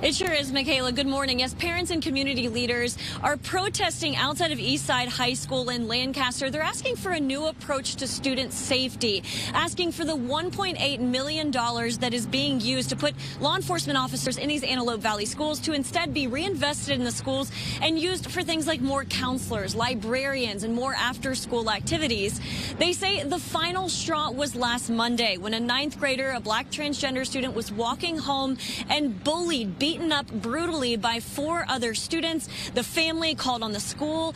It sure is, Michaela. Good morning. Yes, parents and community leaders are protesting outside of Eastside High School in Lancaster. They're asking for a new approach to student safety, asking for the $1.8 million that is being used to put law enforcement officers in these Antelope Valley schools to instead be reinvested in the schools and used for things like more counselors, librarians, and more after-school activities. They say the final straw was last Monday when a 9th grader, a black transgender student, was walking home and bullied, beaten up brutally by 4 other students. The family called on the school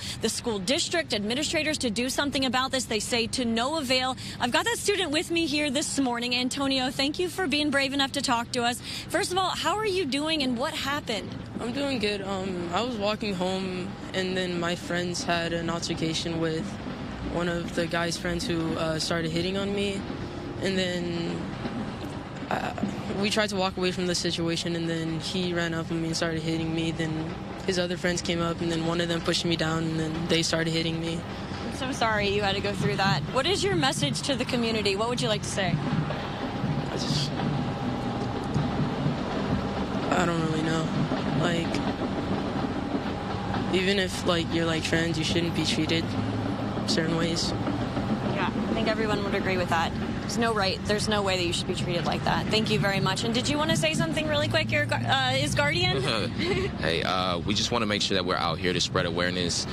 district, administrators to do something about this. They say to no avail. I've got that student with me here this morning. Antonio, thank you for being brave enough to talk to us. First of all, how are you doing and what happened? I'm doing good. I was walking home and then my friends had an altercation with one of the guy's friends who started hitting on me. And then we tried to walk away from the situation, and then he ran up on me and started hitting me. Then his other friends came up, and then one of them pushed me down, and then they started hitting me. I'm so sorry you had to go through that. What is your message to the community? What would you like to say? I don't really know. Like, even if, like, you're, like, friends, you shouldn't be treated certain ways. Yeah, I think everyone would agree with that. There's no way that you should be treated like that. Thank you very much. And did you want to say something really quick, his guardian? Hey, we just want to make sure that we're out here to spread awareness,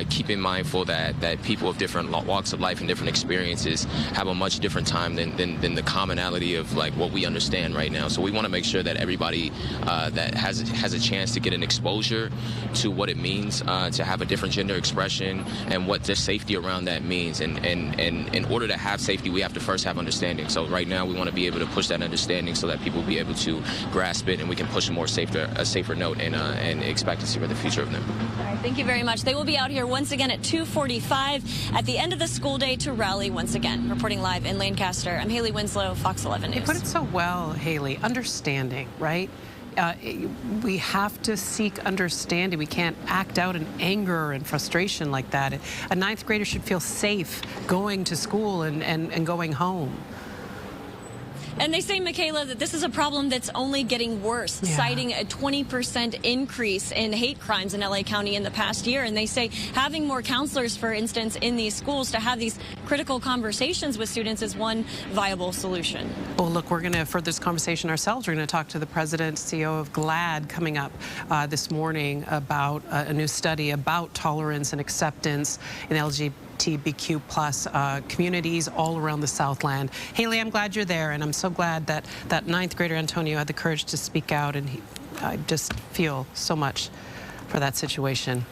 keeping mindful that people of different walks of life and different experiences have a much different time than the commonality of like what we understand right now. So we want to make sure that everybody that has a chance to get an exposure to what it means to have a different gender expression and what the safety around that means. And in order to have safety, we have to first have understanding. So right now we want to be able to push that understanding so that people will be able to grasp it and we can push a safer note and expect to see for the future of them. All right, thank you very much. They will be out here once again at 2:45 at the end of the school day to rally once again. Reporting live in Lancaster, I'm Haley Winslow, Fox 11 News. You put it so well, Haley. Understanding, right? We have to seek understanding. We can't act out in anger and frustration like that. A 9th grader should feel safe going to school and going home. And they say, Michaela, that this is a problem that's only getting worse, citing a 20% increase in hate crimes in LA County in the past year. And they say having more counselors, for instance, in these schools to have these critical conversations with students is one viable solution. Well, look, we're going to further this conversation ourselves. We're going to talk to the president, CEO of GLAAD, coming up this morning about a new study about tolerance and acceptance in LGBTQ plus communities all around the Southland. Haley, I'm glad you're there, and I'm so glad that 9th grader Antonio had the courage to speak out, and I just feel so much for that situation.